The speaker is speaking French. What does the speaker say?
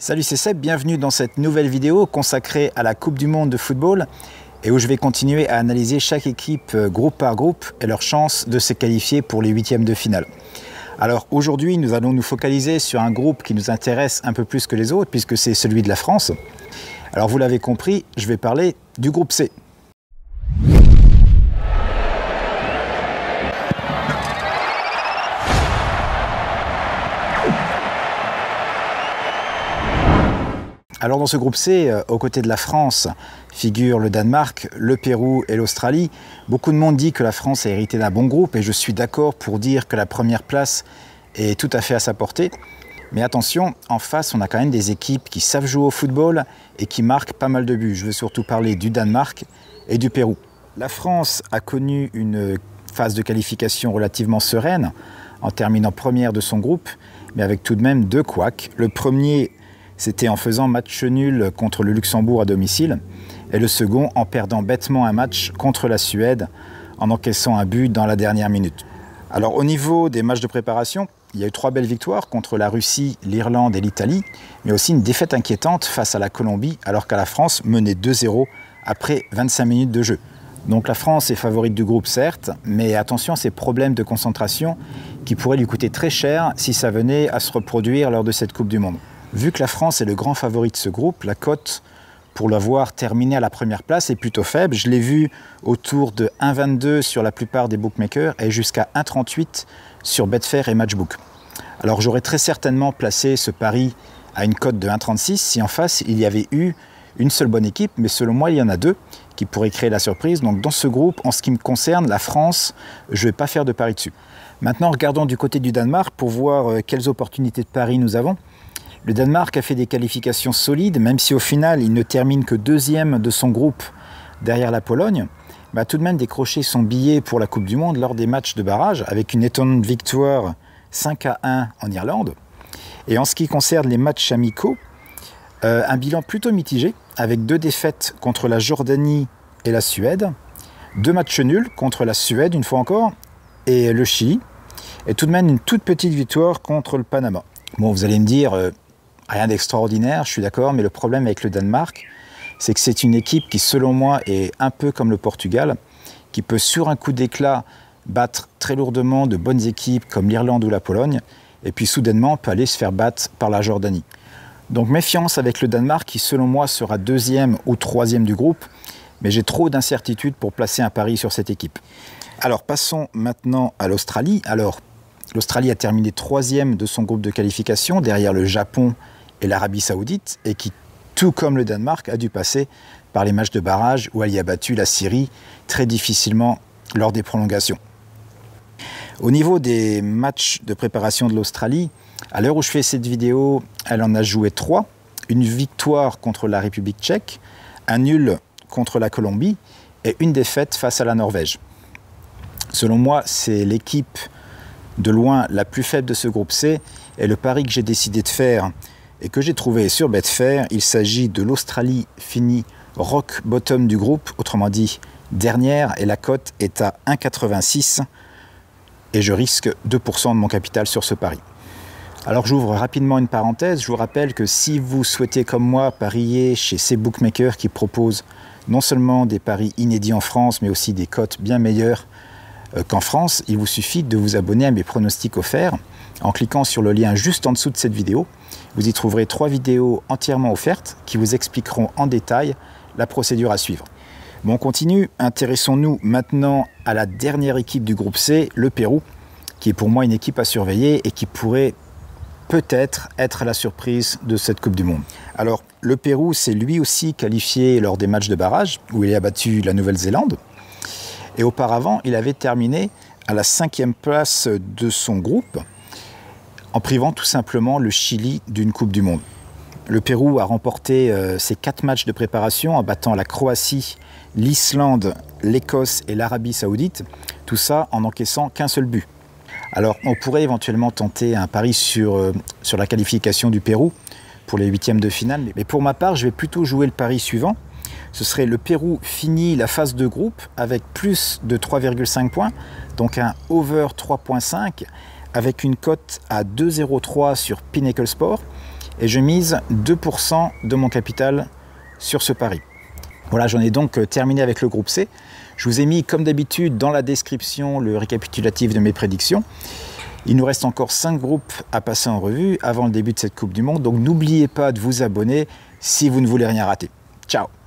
Salut, c'est Seb, bienvenue dans cette nouvelle vidéo consacrée à la Coupe du Monde de football et où je vais continuer à analyser chaque équipe groupe par groupe et leurs chances de se qualifier pour les huitièmes de finale. Alors aujourd'hui, nous allons nous focaliser sur un groupe qui nous intéresse un peu plus que les autres puisque c'est celui de la France. Alors vous l'avez compris, je vais parler du groupe C. Alors dans ce groupe C, aux côtés de la France, figurent le Danemark, le Pérou et l'Australie. Beaucoup de monde dit que la France a hérité d'un bon groupe et je suis d'accord pour dire que la première place est tout à fait à sa portée. Mais attention, en face, on a quand même des équipes qui savent jouer au football et qui marquent pas mal de buts. Je veux surtout parler du Danemark et du Pérou. La France a connu une phase de qualification relativement sereine en terminant première de son groupe, mais avec tout de même deux couacs. Le premier, c'était en faisant match nul contre le Luxembourg à domicile, et le second en perdant bêtement un match contre la Suède en encaissant un but dans la dernière minute. Alors au niveau des matchs de préparation, il y a eu 3 belles victoires contre la Russie, l'Irlande et l'Italie, mais aussi une défaite inquiétante face à la Colombie alors que la France menait 2-0 après 25 minutes de jeu. Donc la France est favorite du groupe certes, mais attention à ces problèmes de concentration qui pourraient lui coûter très cher si ça venait à se reproduire lors de cette Coupe du Monde. Vu que la France est le grand favori de ce groupe, la cote pour l'avoir terminé à la première place est plutôt faible. Je l'ai vu autour de 1,22 sur la plupart des bookmakers et jusqu'à 1,38 sur Betfair et Matchbook. Alors j'aurais très certainement placé ce pari à une cote de 1,36 si en face il y avait eu une seule bonne équipe, mais selon moi il y en a deux qui pourraient créer la surprise. Donc dans ce groupe, en ce qui me concerne, la France, je ne vais pas faire de pari dessus. Maintenant regardons du côté du Danemark pour voir quelles opportunités de pari nous avons. Le Danemark a fait des qualifications solides, même si au final il ne termine que deuxième de son groupe derrière la Pologne, mais a tout de même décroché son billet pour la Coupe du Monde lors des matchs de barrage avec une étonnante victoire 5-1 en Irlande. Et en ce qui concerne les matchs amicaux, un bilan plutôt mitigé avec 2 défaites contre la Jordanie et la Suède, 2 matchs nuls contre la Suède une fois encore et le Chili, et tout de même une toute petite victoire contre le Panama. Bon, vous allez me dire, rien d'extraordinaire, je suis d'accord, mais le problème avec le Danemark, c'est que c'est une équipe qui, selon moi, est un peu comme le Portugal, qui peut, sur un coup d'éclat, battre très lourdement de bonnes équipes comme l'Irlande ou la Pologne, et puis soudainement peut aller se faire battre par la Jordanie. Donc méfiance avec le Danemark, qui, selon moi, sera 2e ou 3e du groupe, mais j'ai trop d'incertitudes pour placer un pari sur cette équipe. Alors, passons maintenant à l'Australie. Alors, l'Australie a terminé 3e de son groupe de qualification, derrière le Japon et l'Arabie Saoudite, et qui, tout comme le Danemark, a dû passer par les matchs de barrage où elle y a battu la Syrie très difficilement lors des prolongations. Au niveau des matchs de préparation de l'Australie, à l'heure où je fais cette vidéo, elle en a joué 3, une victoire contre la République tchèque, un nul contre la Colombie et une défaite face à la Norvège. Selon moi, c'est l'équipe de loin la plus faible de ce groupe C, et le pari que j'ai décidé de faire et que j'ai trouvé sur Betfair, il s'agit de l'Australie finie rock bottom du groupe, autrement dit dernière, et la cote est à 1,86 et je risque 2% de mon capital sur ce pari. Alors j'ouvre rapidement une parenthèse, je vous rappelle que si vous souhaitez comme moi parier chez ces bookmakers qui proposent non seulement des paris inédits en France, mais aussi des cotes bien meilleures qu'en France, il vous suffit de vous abonner à mes pronostics offerts en cliquant sur le lien juste en dessous de cette vidéo. Vous y trouverez 3 vidéos entièrement offertes qui vous expliqueront en détail la procédure à suivre. Bon, on continue. Intéressons-nous maintenant à la dernière équipe du groupe C, le Pérou, qui est pour moi une équipe à surveiller et qui pourrait peut-être être la surprise de cette Coupe du Monde. Alors, le Pérou s'est lui aussi qualifié lors des matchs de barrage où il a battu la Nouvelle-Zélande. Et auparavant, il avait terminé à la 5e place de son groupe, en privant tout simplement le Chili d'une Coupe du Monde. Le Pérou a remporté ses 4 matchs de préparation en battant la Croatie, l'Islande, l'Écosse et l'Arabie Saoudite, tout ça en n'encaissant qu'un seul but. Alors on pourrait éventuellement tenter un pari sur la qualification du Pérou pour les 8e de finale, mais pour ma part, je vais plutôt jouer le pari suivant. Ce serait le Pérou finit la phase de groupe avec plus de 3,5 points, donc un over 3,5 avec une cote à 2,03 sur Pinnacle Sport et je mise 2% de mon capital sur ce pari. Voilà, j'en ai donc terminé avec le groupe C. Je vous ai mis comme d'habitude dans la description le récapitulatif de mes prédictions. Il nous reste encore 5 groupes à passer en revue avant le début de cette Coupe du Monde, donc n'oubliez pas de vous abonner si vous ne voulez rien rater. Ciao!